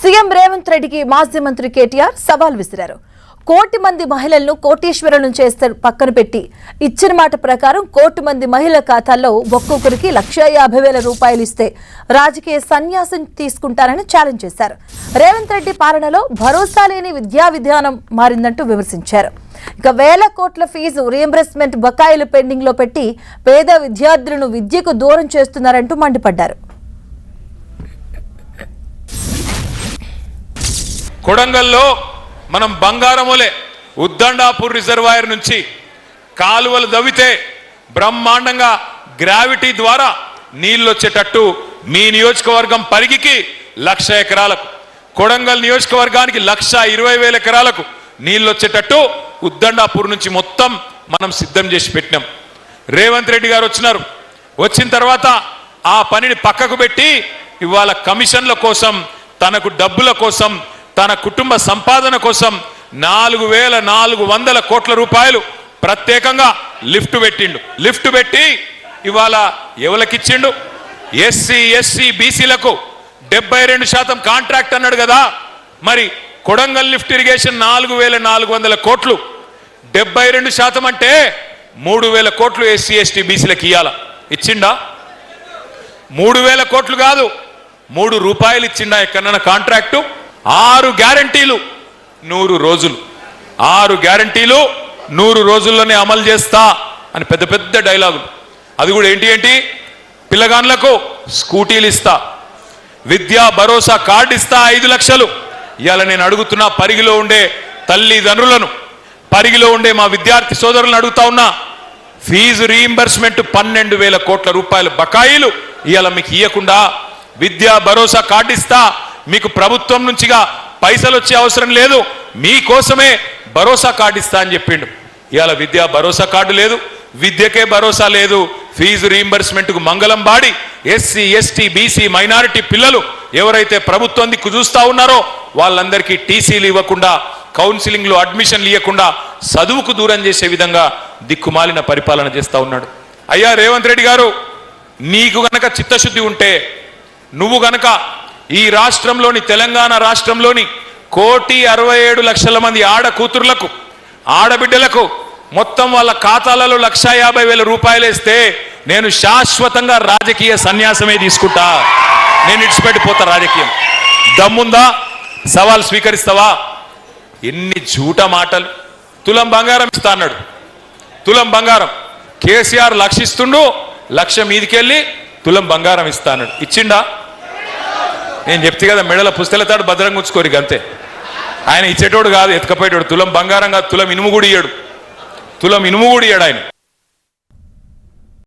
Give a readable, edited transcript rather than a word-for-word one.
CM Revanth రెడ్డికి మాజీ మంత్రి కేటీఆర్ సవాల్ విసిరారు. కోటి మంది మహిళలను కోటీశ్వరులను చేస్తే పక్కన పెట్టి ఇచ్చిన మాట ప్రకారం కోటి మంది మహిళల ఖాతాల్లో ఒక్కొక్కరికి 1,50,000 రూపాయలు ఇస్తే రాజకీయ సన్యాసం తీసుకుంటారని ఛాలెంజ్ చేశారు. రేవంత్ రెడ్డి పాలనలో భరోసా లేని విద్యా విధానం మారిందంటూ విమర్శించారు. ఇక వేల కోట్ల ఫీజు రీయింబర్స్మెంట్ బకాయిలు పెండింగ్ లో పెట్టి పేద విద్యార్థులను విద్యకు దూరం చేస్తున్నారంటూ మండిపడ్డారు. కొడంగల్లో మనం బంగారములే ఉద్దండాపూర్ రిజర్వాయర్ నుంచి కాలువలు దవ్వితే బ్రహ్మాండంగా గ్రావిటీ ద్వారా నీళ్లు వచ్చేటట్టు మీ నియోజకవర్గం పరిగికి 1,00,000 ఎకరాలకు, కొడంగల్ నియోజకవర్గానికి 1,20,000 ఎకరాలకు నీళ్లు వచ్చేటట్టు ఉద్దండాపూర్ నుంచి మొత్తం మనం సిద్ధం చేసి పెట్టినాం. రేవంత్ రెడ్డి గారు వచ్చినారు. వచ్చిన తర్వాత ఆ పనిని పక్కకు పెట్టి ఇవాళ కమిషన్ల కోసం, తనకు డబ్బుల కోసం, తన కుటుంబ సంపాదన కోసం 4,400 కోట్ల రూపాయలు ప్రత్యేకంగా లిఫ్ట్ పెట్టిండు. లిఫ్ట్ పెట్టి ఇవాళ ఎవరికిచ్చిండు? ఎస్సీ ఎస్సీ బీసీలకు 72% కాంట్రాక్ట్ అన్నాడు కదా. మరి కొడంగల్ లిఫ్ట్ ఇరిగేషన్ 4,400 కోట్లు, 72% అంటే 3,000 కోట్లు ఎస్సీ ఎస్టీ బీసీలకు ఇయ్యాల. ఇచ్చిండా? 3,000 కోట్లు కాదు, 3 రూపాయలు ఇచ్చిండా ఎక్కడన్నా కాంట్రాక్టు? 6 గ్యారంటీలు 100 రోజులు, 6 గ్యారంటీలు 100 రోజుల్లోనే అమలు చేస్తా అని పెద్ద పెద్ద డైలాగులు. అది కూడా ఏంటి? పిల్లగాన్లకు స్కూటీలు ఇస్తా, విద్యా భరోసా కార్డు ఇస్తా 5 లక్షలు. ఇవాళ నేను అడుగుతున్నా పరిగిలో ఉండే తల్లిదండ్రులను, పరిగిలో ఉండే మా విద్యార్థి సోదరులను అడుగుతా ఉన్నా, ఫీజు రీయింబర్స్మెంట్ 12,000 కోట్ల రూపాయలు బకాయిలు ఇవాళ మీకు ఇవ్వకుండా విద్యా భరోసా కార్డు ఇస్తా, మీకు ప్రభుత్వం నుంచిగా పైసలు వచ్చే అవసరం లేదు, మీకోసమే భరోసా కార్డు ఇస్తా అని చెప్పిండు. ఇవాళ విద్యా భరోసా కార్డు లేదు, విద్యకే భరోసా లేదు. ఫీజు రీయింబర్స్మెంట్కు మంగళం body SC ST BC minority పిల్లలు ఎవరైతే ప్రభుత్వం దిక్కు చూస్తా ఉన్నారో వాళ్ళందరికీ టీసీలు ఇవ్వకుండా, కౌన్సిలింగ్లో అడ్మిషన్లు ఇవ్వకుండా చదువుకు దూరం చేసే విధంగా దిక్కుమాలిన పరిపాలన చేస్తా ఉన్నాడు. అయ్యా రేవంత్ రెడ్డి గారు, నీకు గనక చిత్తశుద్ధి ఉంటే నువ్వు గనక ఈ రాష్ట్రంలోని, తెలంగాణ రాష్ట్రంలోని 1,67,00,000 మంది ఆడ కూతుర్లకు, ఆడబిడ్డలకు మొత్తం వాళ్ళ ఖాతాలలో 1,50,000 రూపాయలు వేస్తే నేను శాశ్వతంగా రాజకీయ సన్యాసమే తీసుకుంటా, నేను ఇడిచిపెట్టిపోతా రాజకీయం. దమ్ముందా? సవాల్ స్వీకరిస్తావా? ఎన్ని జూట మాటలు. తులం బంగారం ఇస్తా అన్నాడు. తులం బంగారం కేసీఆర్ 1,00,000 ఇస్తుండు, 1,00,000 మీదికెళ్ళి తులం బంగారం ఇస్తా అన్నాడు. ఇచ్చిండా? నేను చెప్తే కదా, మెడల పుస్తలతాడు భద్రంగా ఉంచుకోరు అంతే. ఆయన ఇచ్చేటోడు కాదు, ఎత్తుకపోయేటోడు. తులం బంగారం కాదు, తులం ఇనుము కూడా ఇయ్యాడు, తులం ఇనుము కూడా ఇయ్యాడు ఆయన.